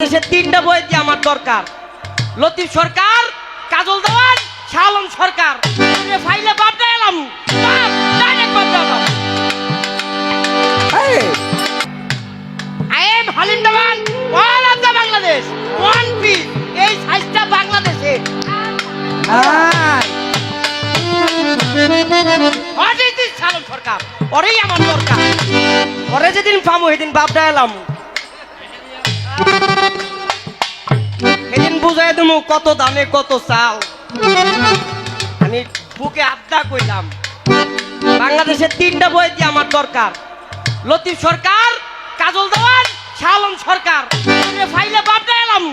বাংলাদেশের তিনটা বইতে আমার দরকার। লতিফ সরকার, কাজল দেওয়ান, শাহ আলম সরকার। ফাইলে বাদ দিলাম, ডাইরেক্ট বাদ দিলাম। I am Halim Dewan, all of the Bangladesh, one piece. এই সাইজটা বাংলাদেশে। শাহ আলম সরকার, ওরেই আমার দরকার। ওরে যেদিন পাবো সেদিন বাপ ডাইলাম, সেদিন বুঝাই দেবো কত দামে কত চাল। আমি বুকে আড্ডা কইলাম, বাংলাদেশের তিনটা বইতে আমার দরকার। লতিফ সরকার, কাজল দেওয়ান, শাহ আলম সরকার। ফাইলে বাপ ডাইলাম,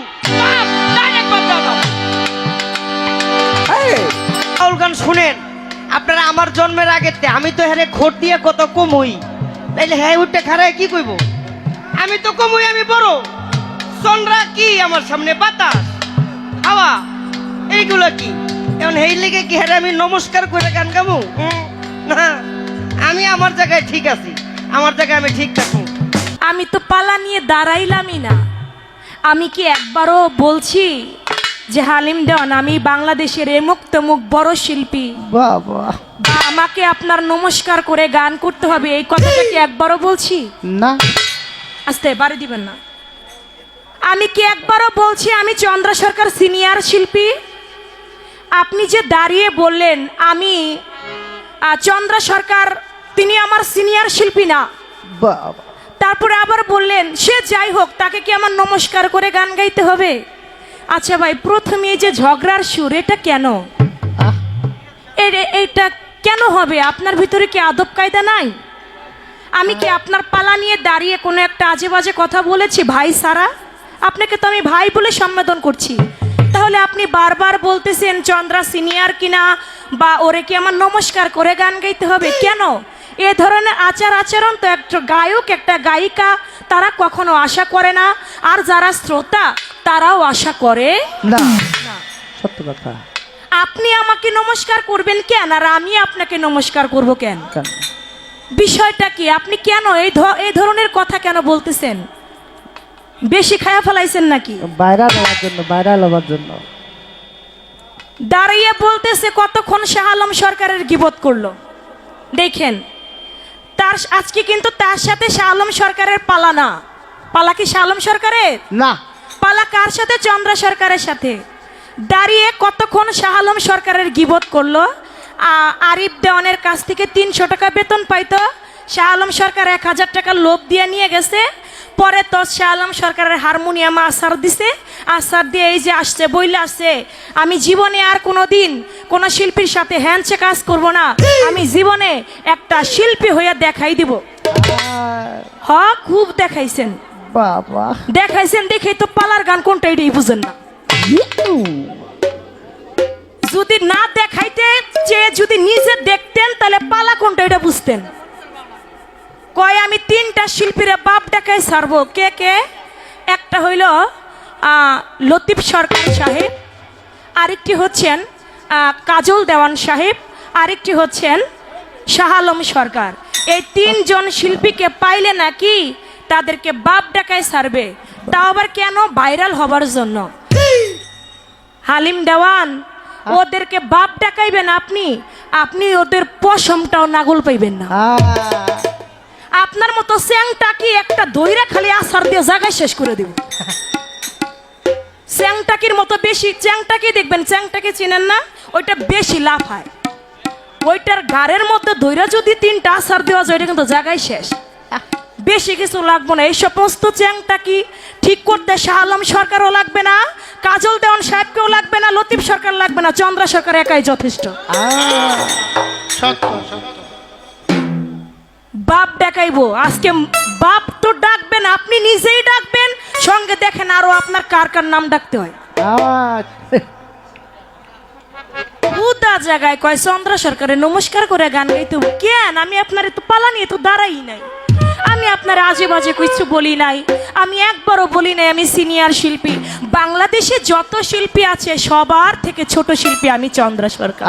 ডাইরেক্ট বাপ ডাইলাম। বাউল গান শুনেন আপনারা। আমার জন্মের আগে আমি তো হেরে খোট দিয়ে কত কমই, তাইলে হ্যাঁ উঠে খারায় কি কইব? আমি তো কমই, আমি বড়। চন্দ্রা কি আমার সামনে, বাতাস, হাওয়া, এইগুলো কি? এখন এই লেগে কি হেরে আমি নমস্কার করে গান গাবো? না, আমি আমার জায়গায় ঠিক আছি, আমার জায়গায় আমি ঠিক থাকবো। আমি তো পালা নিয়ে দাঁড়াইলামই না। আমি কি একবারও বলছি যে হালিম দেওয়ান আমি বাংলাদেশের এমুক তমুক বড় শিল্পী, বাবা, বা আমাকে আপনার নমস্কার করে গান করতে হবে, এই কথাটা কি একবারও বলছি? না। আস্তে বাড়ি দিবেন না। আমি কি একবারও বলছি আমি চন্দ্র সরকার সিনিয়র শিল্পী? আপনি যে দাঁড়িয়ে বললেন আমি চন্দ্র সরকার তিনি আমার সিনিয়র শিল্পী না, বাবা, তারপরে আবার বললেন সে যাই হোক তাকে কি আমার নমস্কার করে গান গাইতে হবে? আচ্ছা ভাই, প্রথমে এই যে ঝগড়ার সুর, এটা কেন? এইটা কেন হবে? আপনার ভিতরে কি আদব কায়দা নাই? আমি কি আপনার পালা নিয়ে দাঁড়িয়ে কোনো একটা আজে বাজে কথা বলেছি? ভাই সারা, আপনাকে তো আমি ভাই বলে সম্বোধন করছি। তাহলে আপনি বারবার বলতেছেন চন্দ্রা সিনিয়র কিনা, বা ওরে কি আমার নমস্কার করে গান গাইতে হবে? কেন? এ ধরনের আচার আচরণ তো একটা গায়ক একটা গায়িকা তারা কখনো আশা করে না, আর যারা শ্রোতা তারাও আশা করে না। সত্য কথা। আপনি আমাকে নমস্কার করবেন কেন, আর আমি আপনাকে নমস্কার করব কেন? বিষয়টা কি? আপনি কেন এই ধরনের কথা কেন বলতেছেন? বেশি খায়া ফেলাইছেন নাকি? ভাইরাল হওয়ার জন্য, ভাইরাল হওয়ার জন্য। দাঁড়িয়ে বলতেছে কতক্ষণ শাহ আলম সরকারের গিবত করলো। দেখেন আজকে কিন্তু তার সাথে শাহ আলম সরকারের পালা না। পালা কি শাহ আলম সরকারের না, পালা কার সাথে? চন্দ্র সরকারের সাথে। দাঁড়িয়ে কতক্ষণ শাহ আলম সরকারের গিবত করলো। আরিফ দেওয়ানের কাছ থেকে 300 টাকা বেতন পাইতো, শাহ আলম সরকার 1000 টাকা লোভ দিয়ে নিয়ে গেছে। পরে তো শাহ আলম সরকারের হারমোনিয়াম আসার দিছে, আসার দিয়ে এই যে আসছে বইলে আসছে আমি জীবনে আর কোনোদিন কোন শিল্পীর সাথে হ্যান্ডসে কাজ করব না, আমি জীবনে একটা শিল্পী হয়ে দেখাই দিব। খুব দেখাইছেন বাবা, দেখাইছেন। দেখে তো পালার গান কোনটা এটাই বুঝেন না। যদি না দেখাইতে চেয়ে যদি নিজে দেখতেন তাহলে পালা কোনটা এটা বুঝতেন। কয় আমি 3টা শিল্পীরে বাপ ডাকাই ছাড়বো। কে কে? একটা হইল লতিফ সরকার সাহেব, আরেকটি হচ্ছেন কাজল দেওয়ান সাহেব, আরেকটি হচ্ছেন শাহ আলম সরকার। এই 3 জন শিল্পীকে পাইলে নাকি তাদেরকে বাপ ডাকাই ছাড়বে, তাও আবার কেন? ভাইরাল হবার জন্য। হালিম দেওয়ান ওদেরকে বাপ ডাকাইবেন আপনি, আপনি ওদের পশমটাও নাগল পাইবেন না। আপনার মতো চ্যাংটাকি একটা দইরা খালি আসার দিয়ে জায়গায় শেষ করে দিব। চ্যাংটাকির মতো বেশি চ্যাংটাকি দেখবেন, চ্যাংটাকি চেনেন না? ওইটা বেশি লাভ হয়। ওইটার গাড়ের মধ্যে দইরা যদি 3টা আসার দেওয়া যায়, ওইটা কিন্তু জায়গায় শেষ, বেশি কিছু লাগবে না। এই সমস্ত চ্যাংটাকি ঠিক করতে শাহ আলম সরকারও লাগবে না, কাজল দেওয়ান সাহেবকেও লাগবে না, লতিফ সরকার লাগবে না, চন্দ্র সরকার একাই যথেষ্ট। বাপ ডাকাইবো আজকে। বাপ তো ডাকবেন, আপনি নিজেই ডাকবেন, সঙ্গে দেখেন আরো আপনার কার কার নাম ডাকতে হয়। উদা জায়গায় কয় চন্দ্র সরকারের নমস্কার করে গান গাইতে কেন? আমি আপনার তো পালা নিয়ে তো দাঁড়াই নাই, আমি আপনার আজে বাজে কিছু বলি নাই, আমি একবারও বলি নাই আমি সিনিয়র শিল্পী। বাংলাদেশে যত শিল্পী আছে সবার থেকে ছোট শিল্পী আমি চন্দ্র সরকার।